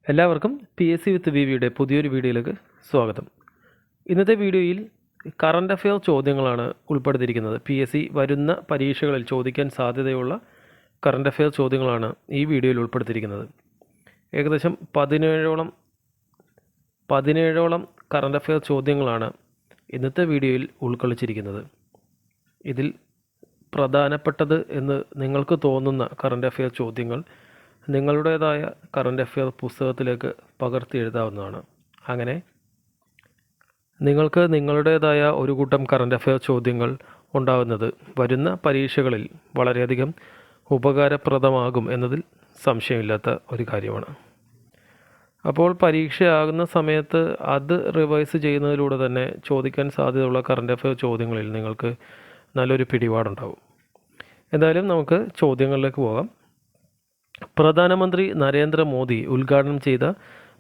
എല്ലാവർക്കും PSC വിത്ത് വിവിയുടെ പുതിയൊരു വീഡിയോയിലേക്ക് സ്വാഗതം. ഇന്നത്തെ വീഡിയോയിൽ കറണ്ട് അഫെയർ ചോദ്യങ്ങളാണ് ഉൾപ്പെടുത്തിയിരിക്കുന്നത്. PSC വരുന്ന പരീക്ഷകളിൽ ചോദിക്കാൻ സാധ്യതയുള്ള കറണ്ട് അഫെയർ ചോദ്യങ്ങളാണ് ഈ വീഡിയോയിൽ ഉൾപ്പെടുത്തിയിരിക്കുന്നത്. ഏകദേശം 17ഓളം കറണ്ട് അഫെയർ ചോദ്യങ്ങളാണ് ഇന്നത്തെ വീഡിയോയിൽ ഉൾക്കൊള്ളിച്ചിരിക്കുന്നത്. ഇതിൽ പ്രധാനപ്പെട്ടത് എന്ന് നിങ്ങൾക്ക് തോന്നുന്ന കറണ്ട് അഫെയർ ചോദ്യങ്ങൾ നിങ്ങളുടേതായ കറണ്ട് അഫെയർ പുസ്തകത്തിലേക്ക് പകർത്തി എഴുതാവുന്നതാണ്. അങ്ങനെ നിങ്ങൾക്ക് നിങ്ങളുടേതായ ഒരു കൂട്ടം കറണ്ട് അഫെയർ ചോദ്യങ്ങൾ ഉണ്ടാകുന്നത് വരുന്ന പരീക്ഷകളിൽ വളരെയധികം ഉപകാരപ്രദമാകും എന്നതിൽ സംശയമില്ലാത്ത ഒരു കാര്യമാണ്. അപ്പോൾ പരീക്ഷയാകുന്ന സമയത്ത് അത് റിവൈസ് ചെയ്യുന്നതിലൂടെ തന്നെ ചോദിക്കാൻ സാധ്യതയുള്ള കറണ്ട് അഫെയർ ചോദ്യങ്ങളിൽ നിങ്ങൾക്ക് നല്ലൊരു പിടിപാടുണ്ടാവും. എന്തായാലും നമുക്ക് ചോദ്യങ്ങളിലേക്ക് പോകാം. പ്രധാനമന്ത്രി നരേന്ദ്രമോദി ഉദ്ഘാടനം ചെയ്ത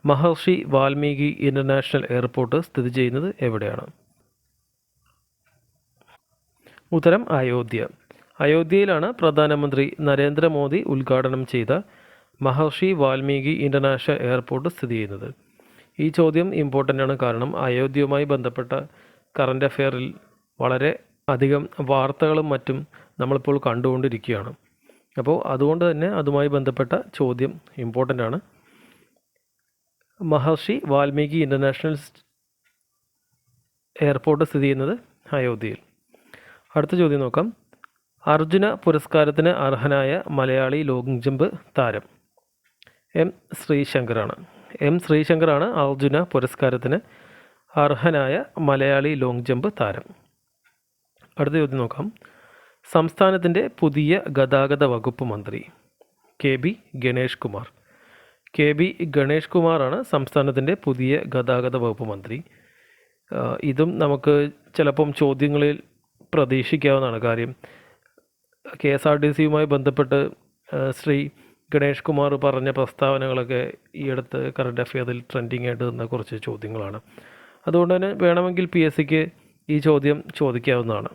മഹർഷി വാൽമീകി ഇൻ്റർനാഷണൽ എയർപോർട്ട് സ്ഥിതി ചെയ്യുന്നത് എവിടെയാണ്? ഉത്തരം അയോധ്യ. അയോധ്യയിലാണ് പ്രധാനമന്ത്രി നരേന്ദ്രമോദി ഉദ്ഘാടനം ചെയ്ത മഹർഷി വാൽമീകി ഇൻ്റർനാഷണൽ എയർപോർട്ട് സ്ഥിതി ചെയ്യുന്നത്. ഈ ചോദ്യം ഇമ്പോർട്ടൻ്റ് ആണ്, കാരണം അയോധ്യയുമായി ബന്ധപ്പെട്ട കറണ്ട് അഫെയറിൽ വളരെ അധികം വാർത്തകളും മറ്റും നമ്മളിപ്പോൾ കണ്ടുകൊണ്ടിരിക്കുകയാണ്. അപ്പോൾ അതുകൊണ്ട് തന്നെ അതുമായി ബന്ധപ്പെട്ട ചോദ്യം ഇമ്പോർട്ടൻ്റ് ആണ്. മഹർഷി വാൽമീകി ഇൻ്റർനാഷണൽ എയർപോർട്ട് സ്ഥിതി ചെയ്യുന്നത് അയോധ്യയിൽ. അടുത്ത ചോദ്യം നോക്കാം. അർജുന പുരസ്കാരത്തിന് അർഹനായ മലയാളി ലോങ് ജമ്പ് താരം M. ശ്രീശങ്കറാണ്. M. ശ്രീശങ്കറാണ് അർജുന പുരസ്കാരത്തിന് അർഹനായ മലയാളി ലോങ് ജമ്പ് താരം. അടുത്ത ചോദ്യം നോക്കാം. സംസ്ഥാനത്തിൻ്റെ പുതിയ ഗതാഗത വകുപ്പ് മന്ത്രി KB ഗണേഷ് കുമാർ. KB ഗണേഷ് കുമാറാണ് സംസ്ഥാനത്തിൻ്റെ പുതിയ ഗതാഗത വകുപ്പ് മന്ത്രി. ഇതും നമുക്ക് ചിലപ്പം ചോദ്യങ്ങളിൽ പ്രതീക്ഷിക്കാവുന്നതാണ്. കാര്യം KSRTCയുമായി ബന്ധപ്പെട്ട് ശ്രീ ഗണേഷ് കുമാർ പറഞ്ഞ പ്രസ്താവനകളൊക്കെ ഈയടുത്ത് കറണ്ട് അഫെയറിൽ ട്രെൻഡിങ് ആയിട്ട് നിന്ന കുറച്ച് ചോദ്യങ്ങളാണ്. അതുകൊണ്ട് തന്നെ വേണമെങ്കിൽ PSCക്ക് ഈ ചോദ്യം ചോദിക്കാവുന്നതാണ്.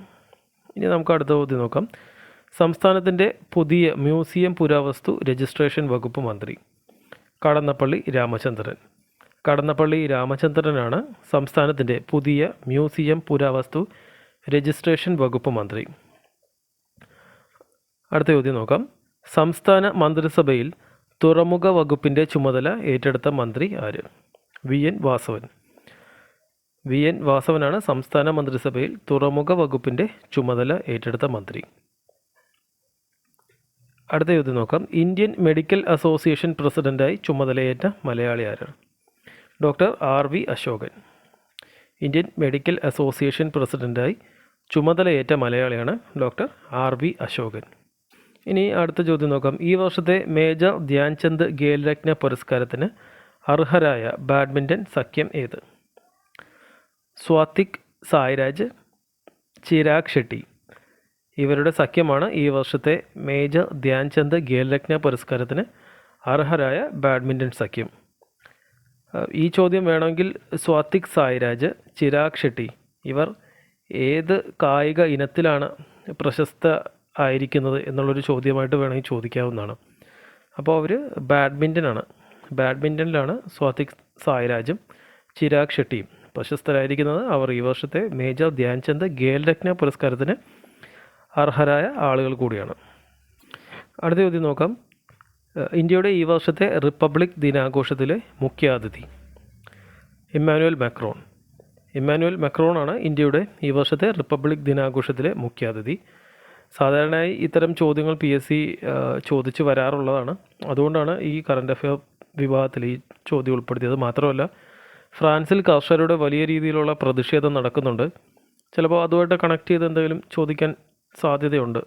ഇനി നമുക്ക് അടുത്ത ചോദ്യം നോക്കാം. സംസ്ഥാനത്തിൻ്റെ പുതിയ മ്യൂസിയം പുരാവസ്തു രജിസ്ട്രേഷൻ വകുപ്പ് മന്ത്രി കടന്നപ്പള്ളി രാമചന്ദ്രൻ. കടന്നപ്പള്ളി രാമചന്ദ്രനാണ് സംസ്ഥാനത്തിൻ്റെ പുതിയ മ്യൂസിയം പുരാവസ്തു രജിസ്ട്രേഷൻ വകുപ്പ് മന്ത്രി. അടുത്ത ചോദ്യം നോക്കാം. സംസ്ഥാന മന്ത്രിസഭയിൽ തുറമുഖ വകുപ്പിൻ്റെ ചുമതല ഏറ്റെടുത്ത മന്ത്രി ആര്? VN വാസവൻ. VN വാസവനാണ് സംസ്ഥാന മന്ത്രിസഭയിൽ തുറമുഖ വകുപ്പിൻ്റെ ചുമതല ഏറ്റെടുത്ത മന്ത്രി. അടുത്ത ചോദ്യം നോക്കാം. ഇന്ത്യൻ മെഡിക്കൽ അസോസിയേഷൻ പ്രസിഡൻ്റായി ചുമതലയേറ്റ മലയാളി ആരാണ്? Doctor RV Ashokan. Indian medical association പ്രസിഡൻ്റായി ചുമതലയേറ്റ മലയാളിയാണ് ഡോക്ടർ RV അശോകൻ. ഇനി അടുത്ത ചോദ്യം നോക്കാം. ഈ വർഷത്തെ മേജർ ധ്യാൻചന്ദ് ഖേൽരത്ന പുരസ്കാരത്തിന് അർഹരായ ബാഡ്മിൻ്റൺ സഖ്യം ഏത്? സ്വാതിക് സായ്രാജ്, ചിരാഗ് ഷെട്ടി. ഇവരുടെ സഖ്യമാണ് ഈ വർഷത്തെ മേജർ ധ്യാൻചന്ദ് ഖേൽരത്ന പുരസ്കാരത്തിന് അർഹരായ ബാഡ്മിൻ്റൺ സഖ്യം. ഈ ചോദ്യം വേണമെങ്കിൽ സ്വാതിക് സായ്രാജ്, ചിരാഗ് ഷെട്ടി ഇവർ ഏത് കായിക ഇനത്തിലാണ് പ്രശസ്ത ആയിരിക്കുന്നത് എന്നുള്ളൊരു ചോദ്യമായിട്ട് വേണമെങ്കിൽ ചോദിക്കാവുന്നതാണ്. അപ്പോൾ അവർ ബാഡ്മിൻ്റണിലാണ് സ്വാതിക് സായ്രാജും ചിരാഗ് ഷെട്ടിയും പ്രശസ്തരായിരിക്കുന്നത്. അവർ ഈ വർഷത്തെ മേജർ ധ്യാൻചന്ദ് ഖേൽരത്ന പുരസ്കാരത്തിന് അർഹരായ ആളുകൾ കൂടിയാണ്. അടുത്ത ചോദ്യം നോക്കാം. ഇന്ത്യയുടെ ഈ വർഷത്തെ റിപ്പബ്ലിക് ദിനാഘോഷത്തിലെ മുഖ്യാതിഥി ഇമ്മാനുവൽ മാക്രോൺ. ഇമ്മാനുവൽ മാക്രോണാണ് ഇന്ത്യയുടെ ഈ വർഷത്തെ റിപ്പബ്ലിക് ദിനാഘോഷത്തിലെ മുഖ്യാതിഥി. സാധാരണയായി ഇത്തരം ചോദ്യങ്ങൾ PSC ചോദിച്ചു വരാറുള്ളതാണ്. അതുകൊണ്ടാണ് ഈ കറണ്ട് അഫെയർ വിഭാഗത്തിൽ ഈ ചോദ്യം ഉൾപ്പെടുത്തിയത്. മാത്രമല്ല, ഫ്രാൻസിൽ കർഷകരുടെ വലിയ രീതിയിലുള്ള പ്രതിഷേധം നടക്കുന്നുണ്ട്. ചിലപ്പോൾ അതുമായിട്ട് കണക്ട് ചെയ്ത് എന്തെങ്കിലും ചോദിക്കാൻ സാധ്യതയുണ്ട്.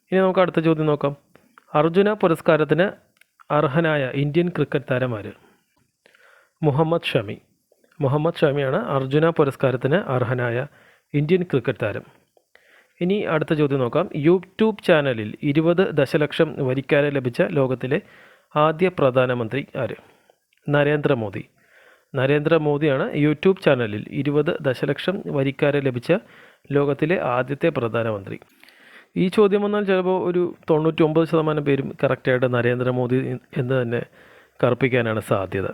ഇനി നമുക്ക് അടുത്ത ചോദ്യം നോക്കാം. അർജുന പുരസ്കാരത്തിന് അർഹനായ ഇന്ത്യൻ ക്രിക്കറ്റ് താരം ആര്? മുഹമ്മദ് ഷമി. മുഹമ്മദ് ഷമിയാണ് അർജുന പുരസ്കാരത്തിന് അർഹനായ ഇന്ത്യൻ ക്രിക്കറ്റ് താരം. ഇനി അടുത്ത ചോദ്യം നോക്കാം. യൂട്യൂബ് ചാനലിൽ 20 ദശലക്ഷം വരിക്കാരെ ലഭിച്ച ലോകത്തിലെ ആദ്യ പ്രധാനമന്ത്രി ആര്? നരേന്ദ്രമോദി. നരേന്ദ്രമോദിയാണ് യൂട്യൂബ് ചാനലിൽ 20 ദശലക്ഷം വരിക്കാരെ ലഭിച്ച ലോകത്തിലെ ആദ്യത്തെ പ്രധാനമന്ത്രി. ഈ ചോദ്യം വന്നാൽ ചിലപ്പോൾ ഒരു 99% പേരും കറക്റ്റായിട്ട് നരേന്ദ്രമോദി എന്ന് തന്നെ കറുപ്പിക്കാനാണ് സാധ്യത.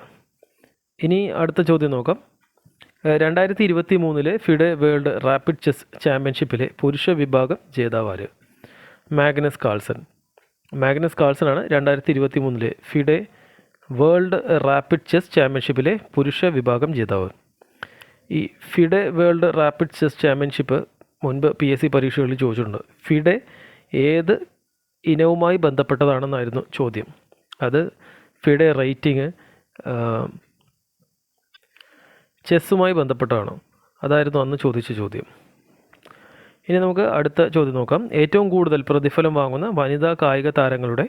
ഇനി അടുത്ത ചോദ്യം നോക്കാം. 2023 ഫിഡെ വേൾഡ് റാപ്പിഡ് ചെസ് ചാമ്പ്യൻഷിപ്പിലെ പുരുഷ വിഭാഗം ജേതാവാര്? മാഗ്നസ് കാൾസൺ ആണ് 2023 ഫിഡെ വേൾഡ് റാപ്പിഡ് ചെസ് ചാമ്പ്യൻഷിപ്പിലെ പുരുഷ വിഭാഗം ജേതാവ്. ഈ FIDE world rapid chess championship മുൻപ് PSC പരീക്ഷകളിൽ ചോദിച്ചിട്ടുണ്ട്. ഫിഡെ ഏത് ഇനവുമായി ബന്ധപ്പെട്ടതാണെന്നായിരുന്നു ചോദ്യം. അത് ഫിഡെ റേറ്റിംഗ് ചെസ്സുമായി ബന്ധപ്പെട്ടാണ്. അതായിരുന്നു അന്ന് ചോദിച്ച ചോദ്യം. ഇനി നമുക്ക് അടുത്ത ചോദ്യം നോക്കാം. ഏറ്റവും കൂടുതൽ പ്രതിഫലം വാങ്ങുന്ന വനിതാ കായിക താരങ്ങളുടെ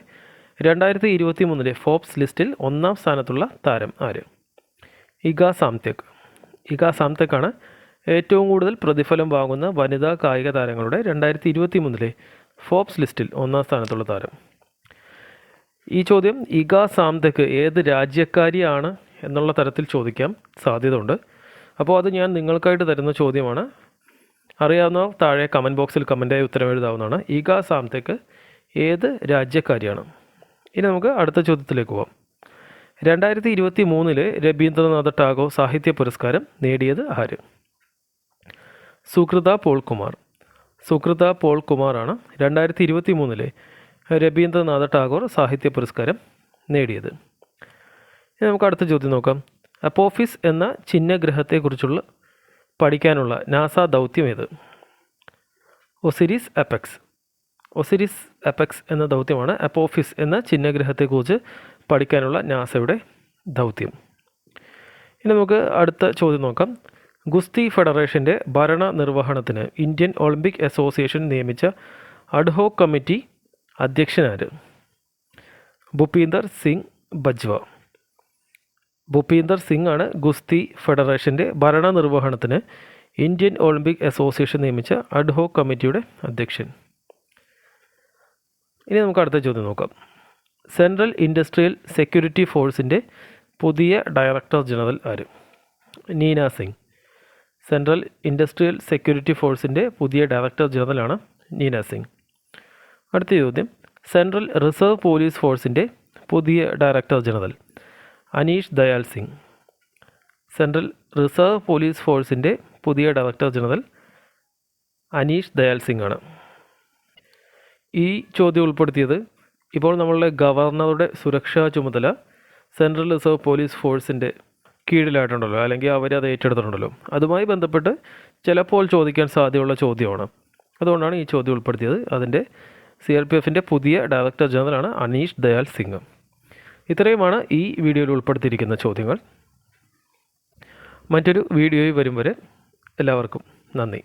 2023 ഫോബ്സ് ലിസ്റ്റിൽ 1-ാം സ്ഥാനത്തുള്ള താരം ആര്? ഇഗ സാംതെക് ആണ് ഏറ്റവും കൂടുതൽ പ്രതിഫലം വാങ്ങുന്ന വനിതാ കായിക താരങ്ങളുടെ 2023 ഫോബ്സ് ലിസ്റ്റിൽ 1-ാം സ്ഥാനത്തുള്ള താരം. ഈ ചോദ്യം ഇഗ സാംതെക് ഏത് രാജ്യക്കാരിയാണ് എന്നുള്ള തരത്തിൽ ചോദിക്കാൻ സാധ്യതയുണ്ട്. അപ്പോൾ അത് ഞാൻ നിങ്ങൾക്കായിട്ട് തരുന്ന ചോദ്യമാണ്. അറിയാവുന്നവർ താഴെ കമൻറ്റ് ബോക്സിൽ കമൻറ്റായി ഉത്തരം എഴുതാവുന്നതാണ്. ഇഗ സാംതെക് ഏത് രാജ്യക്കാരിയാണ്? ഇനി നമുക്ക് അടുത്ത ചോദ്യത്തിലേക്ക് പോകാം. 2023 രവീന്ദ്രനാഥ ടാഗോർ സാഹിത്യ പുരസ്കാരം നേടിയത് ആര്? സുകൃത പോൾ കുമാറാണ് 2023 രവീന്ദ്രനാഥ ടാഗോർ സാഹിത്യ പുരസ്കാരം നേടിയത്. ഇനി നമുക്ക് അടുത്ത ചോദ്യം നോക്കാം. അപ്പോഫിസ് എന്ന ചിഹ്നഗ്രഹത്തെക്കുറിച്ചുള്ള പഠിക്കാനുള്ള നാസ ദൗത്യം ഏത്? ഒസിരിസ് അപെക്സ് എന്ന ദൗത്യമാണ് അപ്പോഫിസ് എന്ന ചിഹ്നഗ്രഹത്തെക്കുറിച്ച് പഠിക്കാനുള്ള നാസയുടെ ദൗത്യം. ഇനി നമുക്ക് അടുത്ത ചോദ്യം നോക്കാം. ഗുസ്തി ഫെഡറേഷൻ്റെ ഭരണ നിർവഹണത്തിന് ഇന്ത്യൻ ഒളിമ്പിക് അസോസിയേഷൻ നിയമിച്ച അഡ്ഹോക് കമ്മിറ്റി അധ്യക്ഷനാര്? ഭൂപീന്ദർ സിംഗ് ആണ് ഗുസ്തി ഫെഡറേഷൻ്റെ ഭരണ നിർവഹണത്തിന് ഇന്ത്യൻ ഒളിമ്പിക് അസോസിയേഷൻ നിയമിച്ച അഡ്ഹോക് കമ്മിറ്റിയുടെ അധ്യക്ഷൻ. ഇനി നമുക്ക് അടുത്ത ചോദ്യം നോക്കാം. സെൻട്രൽ ഇൻഡസ്ട്രിയൽ സെക്യൂരിറ്റി ഫോഴ്സിൻ്റെ പുതിയ ഡയറക്ടർ ജനറൽ ആര്? Neena Singh. Central industrial security ഫോഴ്സിൻ്റെ പുതിയ ഡയറക്ടർ ജനറലാണ് നീന സിംഗ്. അടുത്ത ചോദ്യം. സെൻട്രൽ റിസർവ് പോലീസ് ഫോഴ്സിൻ്റെ പുതിയ director general Anish Dayal Singh. Central reserve police ഫോഴ്സിൻ്റെ പുതിയ ഡയറക്ടർ ജനറൽ അനീഷ് ദയാൽ സിംഗ് ആണ്. ഈ ചോദ്യം ഉൾപ്പെടുത്തിയത് ഇപ്പോൾ നമ്മളുടെ ഗവർണറുടെ സുരക്ഷാ ചുമതല സെൻട്രൽ റിസർവ് പോലീസ് ഫോഴ്സിൻ്റെ കീഴിലായിട്ടുണ്ടല്ലോ, അല്ലെങ്കിൽ അവരത് ഏറ്റെടുത്തിട്ടുണ്ടല്ലോ. അതുമായി ബന്ധപ്പെട്ട് ചിലപ്പോൾ ചോദിക്കാൻ സാധ്യതയുള്ള ചോദ്യമാണ്. അതുകൊണ്ടാണ് ഈ ചോദ്യം ഉൾപ്പെടുത്തിയത്. അതിൻ്റെ CRPFൻ്റെ പുതിയ ഡയറക്ടർ ജനറലാണ് അനീഷ് ദയാൽ സിംഗ്. ഇത്രയുമാണ് ഈ വീഡിയോയിൽ ഉൾപ്പെടുത്തിയിരിക്കുന്ന ചോദ്യങ്ങൾ. മറ്റൊരു വീഡിയോയിൽ വരും വരെ എല്ലാവർക്കും നന്ദി.